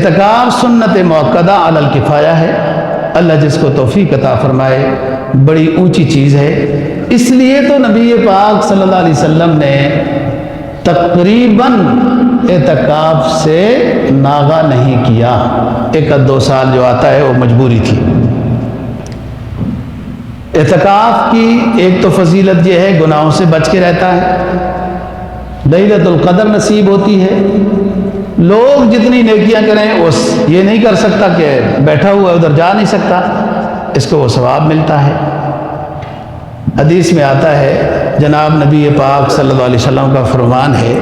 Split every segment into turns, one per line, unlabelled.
اعتکاف سنت موقدہ علی الکفایہ ہے، اللہ جس کو توفیق عطا فرمائے، بڑی اونچی چیز ہے۔ اس لیے تو نبی پاک صلی اللہ علیہ وسلم نے تقریباً اعتکاف سے ناغہ نہیں کیا، 1-2 سال جو آتا ہے وہ مجبوری تھی۔ اعتکاف کی ایک تو فضیلت یہ ہے گناہوں سے بچ کے رہتا ہے، لیلۃ القدر نصیب ہوتی ہے۔ لوگ جتنی نیکیاں کریں اس یہ نہیں کر سکتا کہ بیٹھا ہوا ادھر جا نہیں سکتا، اس کو وہ ثواب ملتا ہے۔ حدیث میں آتا ہے، جناب نبی پاک صلی اللہ علیہ وسلم کا فرمان ہے،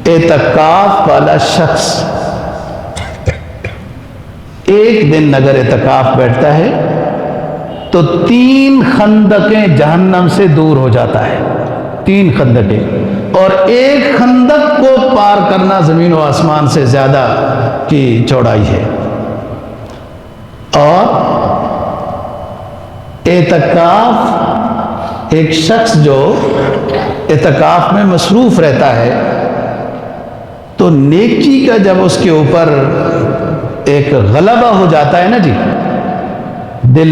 اعتکاف والا شخص ایک دن اگر اعتکاف بیٹھتا ہے تو 3 خندقیں جہنم سے دور ہو جاتا ہے، 3 خندقیں، اور ایک خندق کو پار کرنا زمین و آسمان سے زیادہ کی چوڑائی ہے۔ اور اعتکاف، ایک شخص جو اعتکاف میں مصروف رہتا ہے تو نیکی کا جب اس کے اوپر ایک غلبہ ہو جاتا ہے نا جی، دل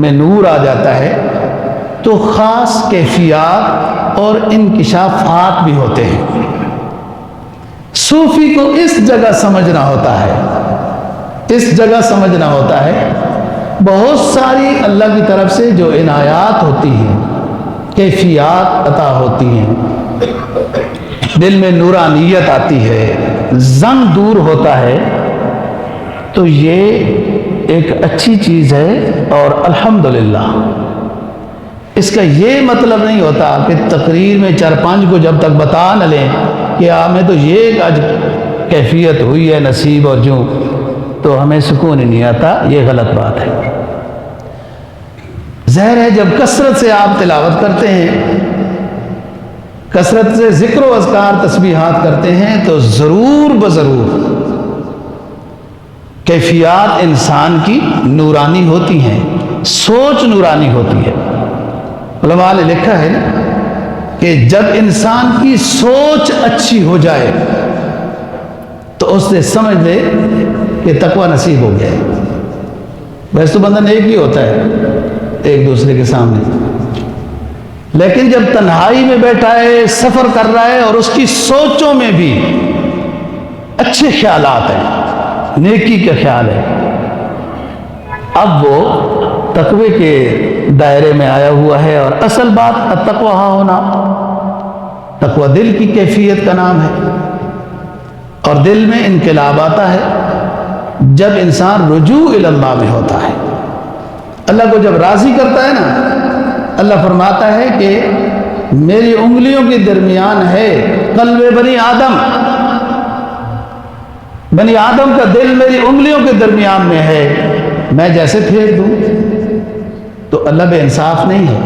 میں نور آ جاتا ہے، تو خاص کیفیات اور انکشافات بھی ہوتے ہیں۔ صوفی کو اس جگہ سمجھنا ہوتا ہے، اس جگہ سمجھنا ہوتا ہے، بہت ساری اللہ کی طرف سے جو عنایات ہوتی ہیں، کیفیات عطا ہوتی ہیں، دل میں نورانیت آتی ہے، زنگ دور ہوتا ہے، تو یہ ایک اچھی چیز ہے۔ اور الحمدللہ اس کا یہ مطلب نہیں ہوتا کہ تقریر میں 4-5 کو جب تک بتا نہ لیں کہ ہمیں تو یہ آج کیفیت ہوئی ہے نصیب اور جو، تو ہمیں سکون ہی نہیں آتا، یہ غلط بات ہے۔ ظاہر ہے جب کثرت سے آپ تلاوت کرتے ہیں، کثرت سے ذکر و اذکار تسبیحات کرتے ہیں، تو ضرور بضرور کیفیات انسان کی نورانی ہوتی ہیں، سوچ نورانی ہوتی ہے۔ علماء نے لکھا ہے کہ جب انسان کی سوچ اچھی ہو جائے تو اس نے سمجھ لے کہ تقوی نصیب ہو گیا ہے۔ ویسے تو بندہ نیک ہی ہوتا ہے ایک دوسرے کے سامنے، لیکن جب تنہائی میں بیٹھا ہے، سفر کر رہا ہے، اور اس کی سوچوں میں بھی اچھے خیالات ہیں، نیکی کا خیال ہے، اب وہ تقوی کے دائرے میں آیا ہوا ہے۔ اور اصل بات التقوی ہونا، تقوی دل کی کیفیت کا نام ہے، اور دل میں انقلاب آتا ہے جب انسان رجوع الی اللہ میں ہوتا ہے۔ اللہ کو جب راضی کرتا ہے نا، اللہ فرماتا ہے کہ میری انگلیوں کے درمیان ہے قلب بنی آدم، بنی آدم کا دل میری انگلیوں کے درمیان میں ہے، میں جیسے پھیر دوں۔ تو اللہ بے انصاف نہیں ہے،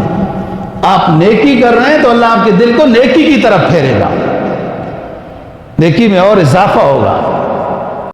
آپ نیکی کر رہے ہیں تو اللہ آپ کے دل کو نیکی کی طرف پھیرے گا، نیکی میں اور اضافہ ہوگا۔